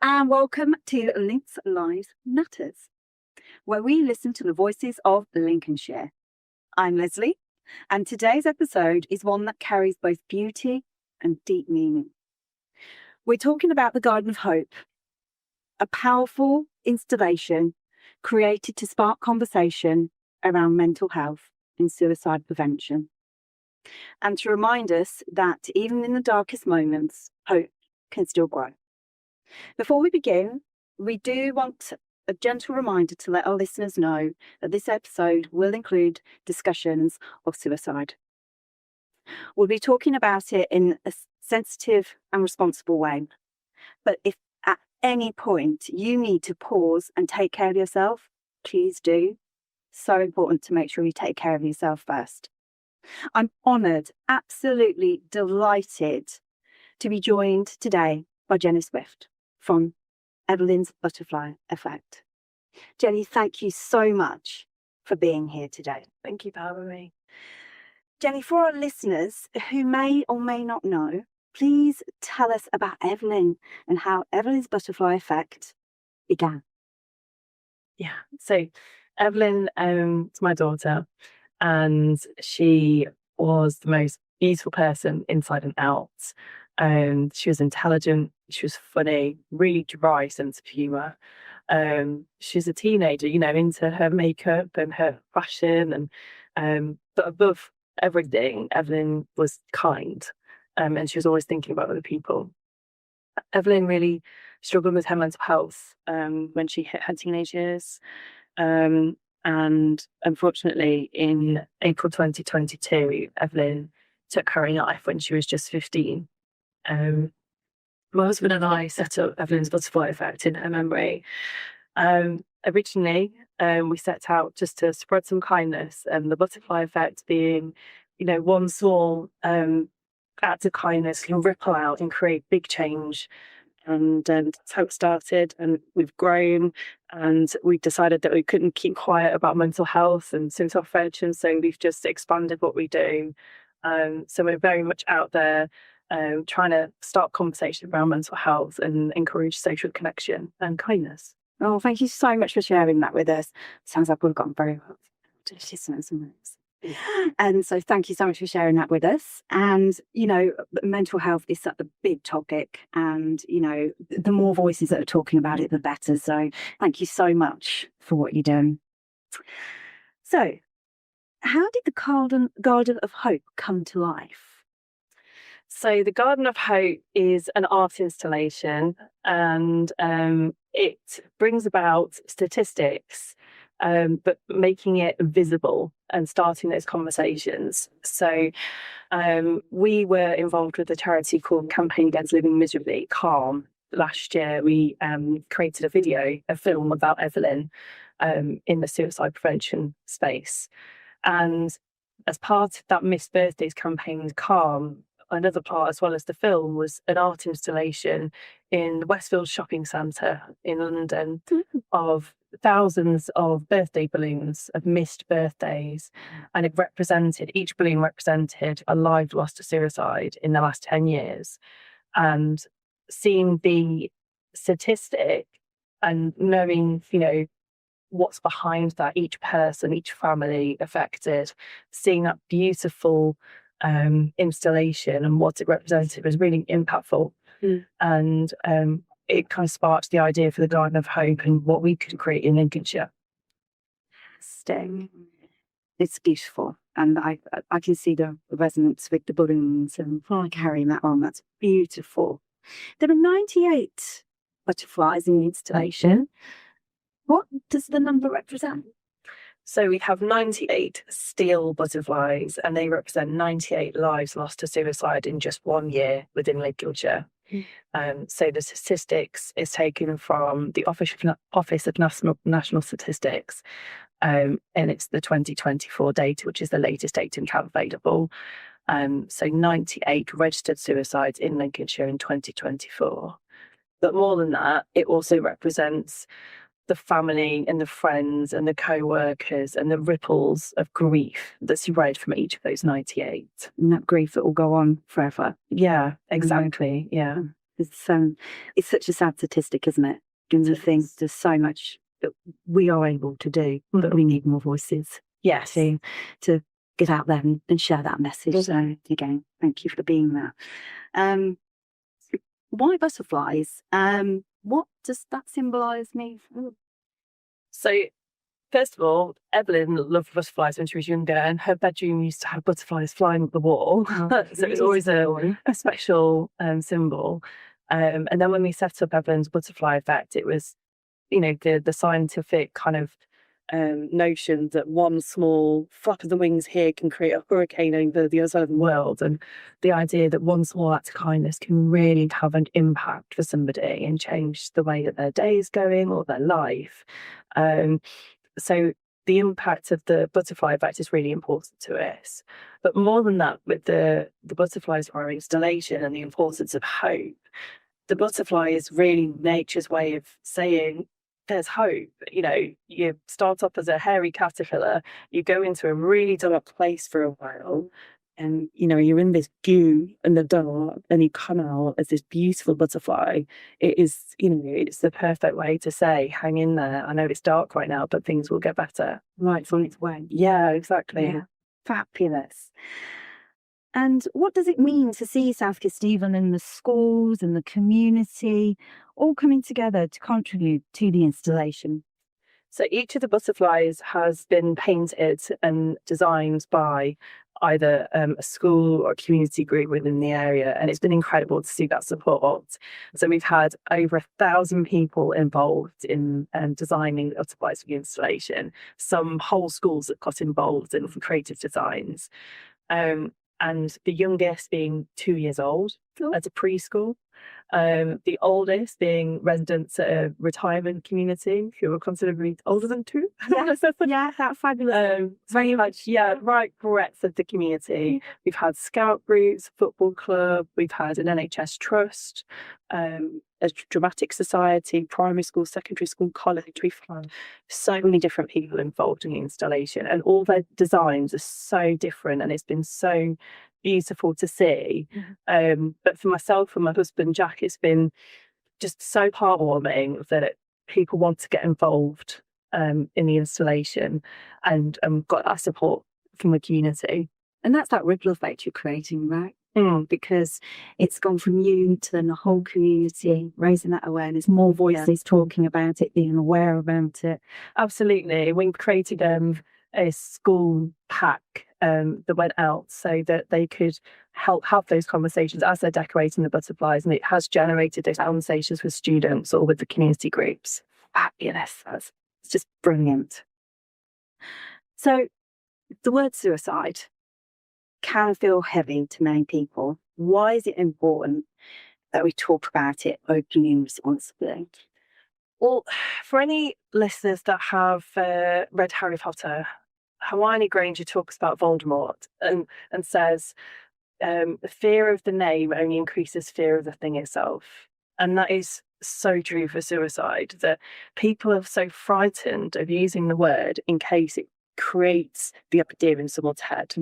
And welcome to Links Live's Natters, where we listen to the voices of Lincolnshire. I'm Lesley, and today's episode is one that carries both beauty and deep meaning. We're talking about the Garden of Hope, a powerful installation created to spark conversation around mental health and suicide prevention, and to remind us that even in the darkest moments, hope can still grow. Before we begin, we do want a gentle reminder to let our listeners know that this episode will include discussions of suicide. We'll be talking about it in a sensitive and responsible way. But if at any point you need to pause and take care of yourself, please do. So important to make sure you take care of yourself first. I'm honoured, absolutely delighted to be joined today by Jenni Swift from Evelyn's Butterfly Effect. Jenni, thank you so much for being here today. Thank you for having me. Jenni, for our listeners who may or may not know, please tell us about Evelyn and how Evelyn's Butterfly Effect began. Yeah, so Evelyn is my daughter, and she was the most beautiful person inside and out. She was intelligent, she was funny, really dry sense of humour. She's a teenager, into her makeup and her fashion, and but above everything, Evelyn was kind, and she was always thinking about other people. Evelyn really struggled with her mental health when she hit her teenage years, and unfortunately, in April 2022, Evelyn took her own life when she was just 15. My husband and I set up Evelyn's Butterfly Effect in her memory. Originally, we set out just to spread some kindness, and the butterfly effect being, one small act of kindness can ripple out and create big change. And that's how it started, and we've grown, and we decided that we couldn't keep quiet about mental health and suicide prevention, so we've just expanded what we do. So we're very much out there trying to start conversation around mental health and encourage social connection and kindness. Oh, thank you so much for sharing that with us. Sounds like we've gotten very well. Deliciousness. And so thank you so much for sharing that with us. And, mental health is such a big topic, and, the more voices that are talking about it, the better. So thank you so much for what you're doing. So how did the Garden of Hope come to life? So the Garden of Hope is an art installation, and it brings about statistics, but making it visible and starting those conversations. So we were involved with a charity called Campaign Against Living Miserably, CALM. Last year, we created a film about Evelyn in the suicide prevention space. And as part of that Missed Birthdays campaign, CALM, another part, as well as the film, was an art installation in the Westfield shopping centre in London of thousands of birthday balloons of missed birthdays, and each balloon represented a life lost to suicide in the last 10 years. And seeing the statistic and knowing, what's behind that, each person, each family affected, seeing that beautiful installation and what it represented was really impactful. And it kind of sparked the idea for the Garden of Hope and what we could create in Lincolnshire. It's beautiful, and I can see the resonance with the balloons and carrying that on. That's beautiful. There are 98 butterflies in the installation. What does the number represent? So we have 98 steel butterflies, and they represent 98 lives lost to suicide in just 1 year within Lincolnshire. So the statistics is taken from the Office of National Statistics, and it's the 2024 data, which is the latest data we have available. So 98 registered suicides in Lincolnshire in 2024. But more than that, it also represents the family and the friends and the co-workers and the ripples of grief that spread from each of those 98. And that grief that will go on forever. Yeah, exactly. Yeah. It's such a sad statistic, isn't it? And to think there's so much that we are able to do, but we need more voices. Yes. To get out there and share that message. So again, thank you for being that. Why butterflies? What does that symbolise me? So, first of all, Evelyn loved butterflies when she was younger, and her bedroom used to have butterflies flying up the wall. So it was always a special symbol. And then when we set up Evelyn's butterfly effect, it was, the scientific kind of notion that one small flap of the wings here can create a hurricane over the other side of the world, and the idea that one small act of kindness can really have an impact for somebody and change the way that their day is going or their life. So the impact of the butterfly effect is really important to us. But more than that, with the butterflies for our installation and the importance of hope, the butterfly is really nature's way of saying there's hope. You start off as a hairy caterpillar, you go into a really dark place for a while, and you're in this goo in the dark, and you come out as this beautiful butterfly. It is, it's the perfect way to say, hang in there. I know it's dark right now, but things will get better. Light's on its way. Yeah, exactly. Yeah. Fabulous. And what does it mean to see South Kesteven and the schools and the community all coming together to contribute to the installation? So each of the butterflies has been painted and designed by either a school or a community group within the area, and it's been incredible to see that support. So we've had over 1,000 people involved in designing the butterflies for the installation. Some whole schools that got involved in creative designs. And the youngest being 2 years old at a preschool. The oldest being residents at a retirement community who are considerably older than 2. Yeah, that's fabulous. Very much, right breadth of the community. We've had scout groups, football club, we've had an NHS trust, a dramatic society, primary school, secondary school, college. We've had so many different people involved in the installation, and all their designs are so different, and it's been so beautiful to see. But for myself and my husband Jack, it's been just so heartwarming that people want to get involved in the installation, and got that support from the community. And that's that ripple effect you're creating, right? Mm. Because it's gone from you to then the whole community, raising that awareness, more voices talking about it, being aware about it. Absolutely. We've created a school pack that went out so that they could help have those conversations as they're decorating the butterflies, and it has generated those conversations with students or with the community groups. Fabulous. It's just brilliant. So the word suicide can feel heavy to many people. Why is it important that we talk about it openly and responsibly? Well, for any listeners that have read Harry Potter, Hermione Granger talks about Voldemort and says the fear of the name only increases fear of the thing itself. And that is so true for suicide, that people are so frightened of using the word in case it creates the idea in someone's head.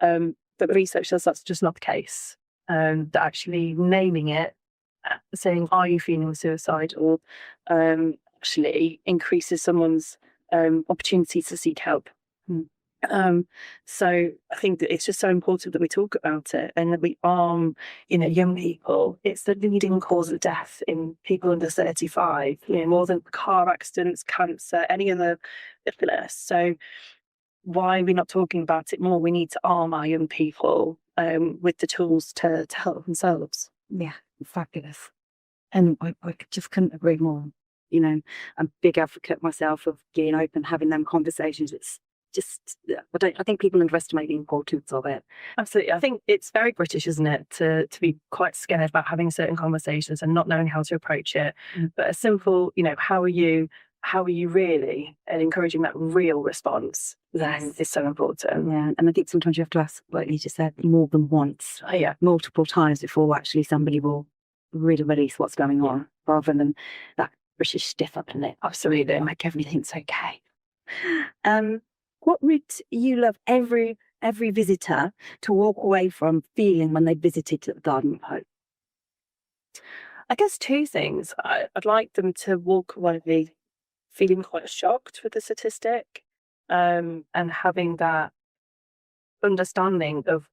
But research says that's just not the case. That actually naming it, saying, are you feeling suicidal, actually increases someone's opportunity to seek help. So I think that it's just so important that we talk about it and that we arm, young people. It's the leading cause of death in people under 35, more than car accidents, cancer, any other illness. So why are we not talking about it more? We need to arm our young people with the tools to help themselves. Yeah, fabulous. And I just couldn't agree more. I'm a big advocate myself of being open, having them conversations. It's I think people underestimate the importance of it. Absolutely. I think it's very British, isn't it, to be quite scared about having certain conversations and not knowing how to approach it. But a simple, how are you? How are you really? And encouraging that real response is so important. Yeah. And I think sometimes you have to ask, like you just said, more than once. Oh, yeah. Multiple times before actually somebody will really release what's going on, rather than that British stiff upper lip. Absolutely. Like everything's okay. What would you love every visitor to walk away from feeling when they visited the Garden of Hope? I guess two things. I'd like them to walk away feeling quite shocked with the statistic, and having that understanding of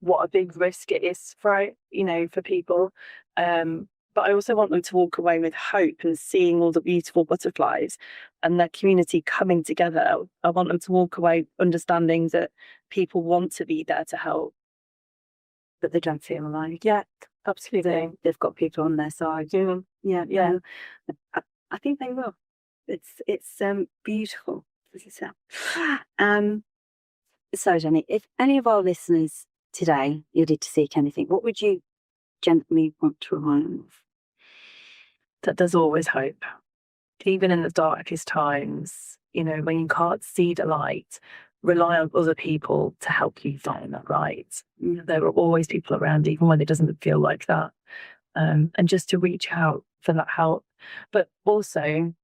what a big risk it is for people. But I also want them to walk away with hope and seeing all the beautiful butterflies and their community coming together. I want them to walk away understanding that people want to be there to help. But they don't feel alone. Yeah, absolutely. They've got people on their side. Yeah. I think they will. It's beautiful. So Jenny, if any of our listeners today needed to seek anything, what would you gently want to remind them of? That there's always hope, even in the darkest times. When you can't see the light, rely on other people to help you find that light. There are always people around, even when it doesn't feel like that. And just to reach out for that help, but also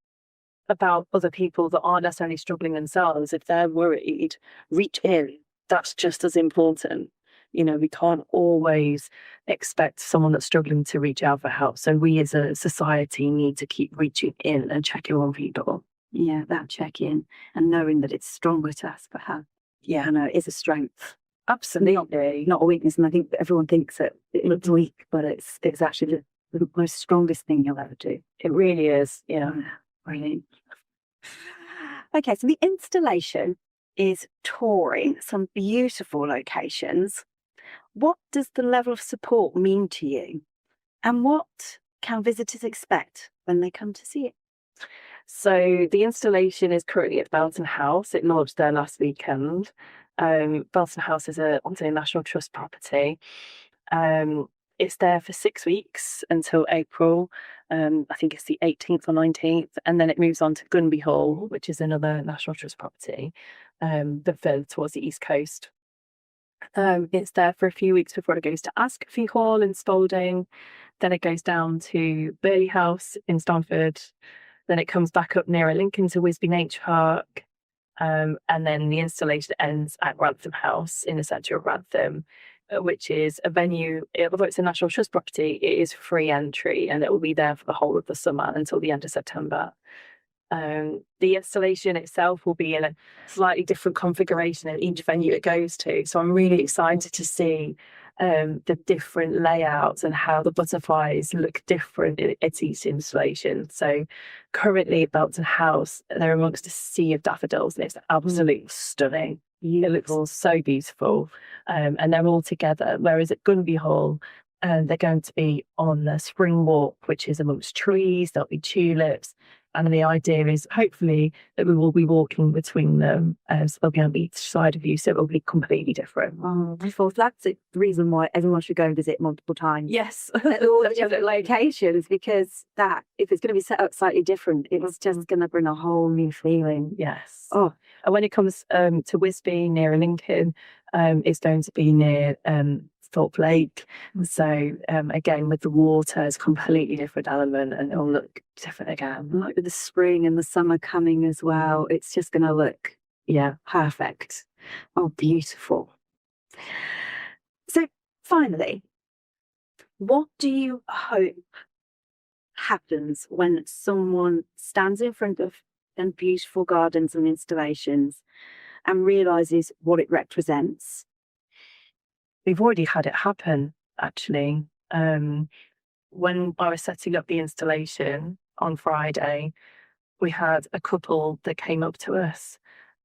about other people that aren't necessarily struggling themselves. If they're worried, reach in. That's just as important. We can't always expect someone that's struggling to reach out for help. So we as a society need to keep reaching in and checking on people. Yeah, that check-in and knowing that it's stronger to ask for help. Yeah, it is a strength. Absolutely. Not a weakness. And I think that everyone thinks that it looks weak, but it's actually the most strongest thing you'll ever do. It really is. Yeah. Brilliant. Okay, so the installation is touring some beautiful locations. What does the level of support mean to you? And what can visitors expect when they come to see it? So the installation is currently at Belton House. It launched there last weekend. Belton House is a National Trust property. It's there for 6 weeks until April. I think it's the 18th or 19th. And then it moves on to Gunby Hall, which is another National Trust property, but further towards the East Coast. It's there for a few weeks before it goes to Ascafie Hall in Spalding. Then it goes down to Burley House in Stamford. Then it comes back up nearer Lincoln to Wisby Nature Park. And then the installation ends at Grantham House in the centre of Grantham, which is a venue. Although it's a National Trust property, it is free entry and it will be there for the whole of the summer until the end of September. The installation itself will be in a slightly different configuration in each venue it goes to. So I'm really excited to see the different layouts and how the butterflies look different at each installation. So currently at Belton House, they're amongst a sea of daffodils and it's absolutely stunning. It looks so beautiful. And they're all together. Whereas at Gunby Hall, they're going to be on the spring walk, which is amongst trees. There'll be tulips. And the idea is hopefully that we will be walking between them, so they'll be on each side of you, so it will be completely different. Oh, wonderful. That's the reason why everyone should go and visit multiple times. Yes. At all the different locations, because if it's going to be set up slightly different, it's just going to bring a whole new feeling. Yes. Oh, and when it comes to Wisby, near Lincoln, it's going to be near Thorpe Lake. So again, with the water, it's a completely different element and it'll look different again. Like with the spring and the summer coming as well, it's just going to look, perfect. Oh, beautiful. So finally, what do you hope happens when someone stands in front of them beautiful gardens and installations and realises what it represents? We've already had it happen, actually. When I was setting up the installation on Friday, we had a couple that came up to us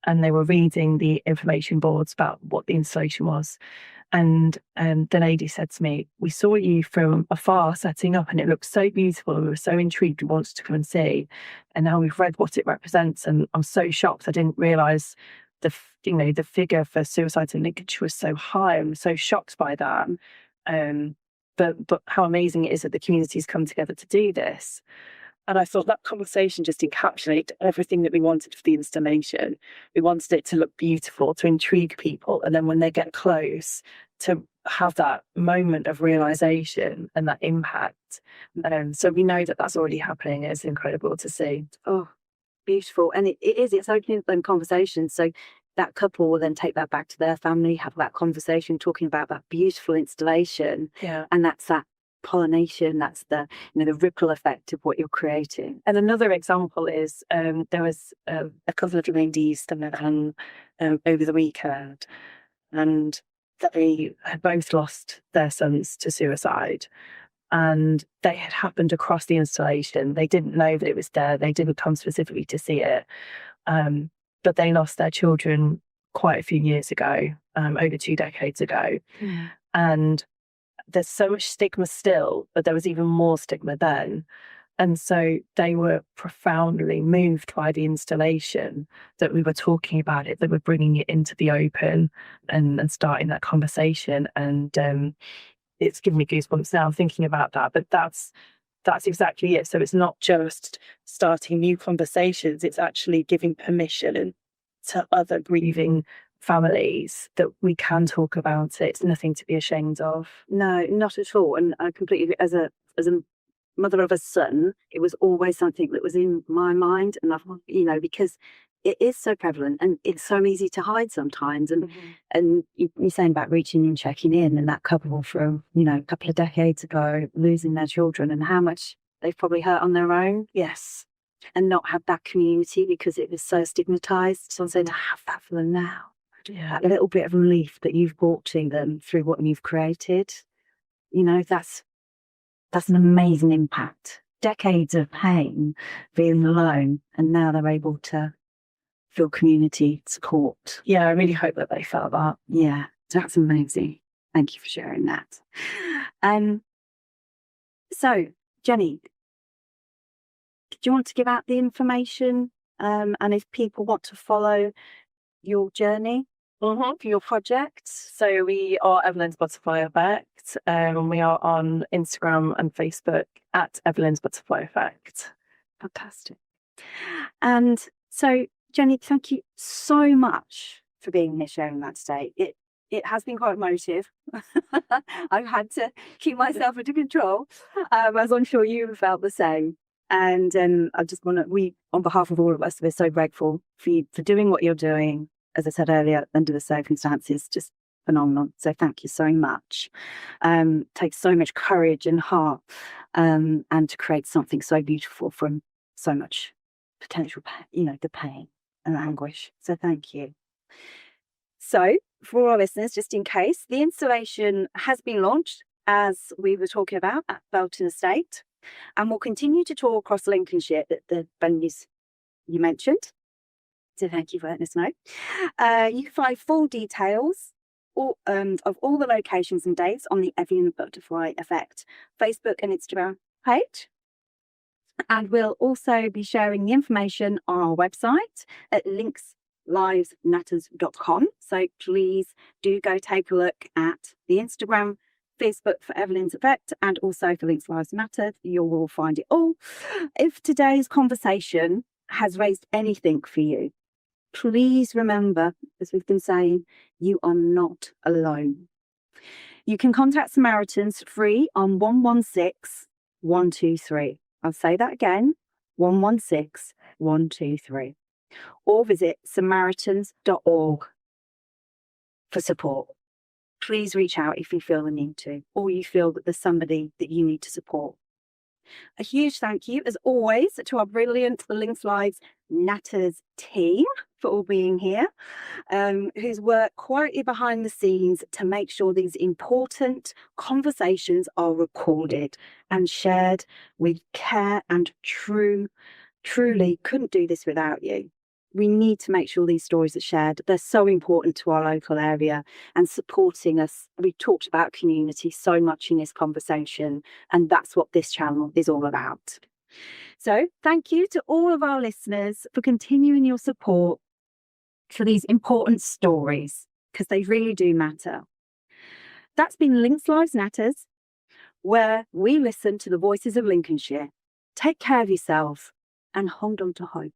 and they were reading the information boards about what the installation was. And the lady said to me, "We saw you from afar setting up and it looked so beautiful and we were so intrigued, we wanted to come and see. And now we've read what it represents and I'm so shocked I didn't realise the figure for suicides in Lincolnshire was so high. I'm so shocked by that. But how amazing it is that the community's come together to do this. And I thought that conversation just encapsulated everything that we wanted for the installation. We wanted it to look beautiful, to intrigue people. And then when they get close, to have that moment of realization and that impact. So we know that that's already happening. It's incredible to see. Oh, beautiful. And it's opening up them conversations. So that couple will then take that back to their family, have that conversation, talking about that beautiful installation. Yeah. And that's that pollination, that's the the ripple effect of what you're creating. And another example is there was a couple of ladies that met over the weekend, and they had both lost their sons to suicide, and they had happened across the installation. They didn't know that it was there. They didn't come specifically to see it, but they lost their children quite a few years ago, over 2 decades ago. And there's so much stigma still, but there was even more stigma then. And so they were profoundly moved by the installation, that we were talking about it, that we're bringing it into the open and starting that conversation. And it's giving me goosebumps now thinking about that. But that's exactly it. So it's not just starting new conversations, it's actually giving permission to other grieving families that we can talk about it. It's nothing to be ashamed of. No, not at all. And I completely agree. As a mother of a son, it was always something that was in my mind. And I've, because it is so prevalent and it's so easy to hide sometimes. And and you're saying about reaching and checking in, and that couple from a couple of decades ago losing their children, and how much they've probably hurt on their own. Yes. And not have that community because it was so stigmatized. So I'm saying to have that for them now. Yeah. That little bit of relief that you've brought to them through what you've created, that's an amazing impact. Decades of pain, being alone, and now they're able to feel community support. Yeah, I really hope that they felt that. Yeah, that's amazing. Thank you for sharing that. So, Jenni, do you want to give out the information? And if people want to follow your journey for your project? So we are Evelyn's Butterfly Effect. We are on Instagram and Facebook at Evelyn's Butterfly Effect. Fantastic. And so, Jenni, thank you so much for being here sharing that today. It has been quite emotive. I've had to keep myself under control, as I'm sure you have felt the same. And I just want to, on behalf of all of us, we're so grateful for you for doing what you're doing. As I said earlier, under the circumstances, just phenomenal. So thank you so much. Takes so much courage and heart, and to create something so beautiful from so much potential, the pain and anguish. So thank you. So for all our listeners, just in case, the installation has been launched, as we were talking about, at Belton Estate, and we'll continue to tour across Lincolnshire, the venues you mentioned. So thank you for letting us know. You can find full details of all the locations and dates on the Evelyn Butterfly Effect Facebook and Instagram page. And we'll also be sharing the information on our website at linkslivesnatters.com. So please do go take a look at the Instagram, Facebook for Evelyn's Effect, and also for Links Lives Matter. You will find it all. If today's conversation has raised anything for you, please remember, as we've been saying, you are not alone. You can contact Samaritans free on 116 123. I'll say that again, 116 123. Or visit samaritans.org for support. Please reach out if you feel the need to, or you feel that there's somebody that you need to support. A huge thank you, as always, to our brilliant The Links Lives Natters team for all being here, whose work quietly behind the scenes to make sure these important conversations are recorded and shared with care and truly couldn't do this without you. We need to make sure these stories are shared. They're so important to our local area and supporting us. We talked about community so much in this conversation, and that's what this channel is all about. So thank you to all of our listeners for continuing your support. for these important stories, because they really do matter. That's been Links Lives Natters, where we listen to the voices of Lincolnshire. Take care of yourself and hold on to hope.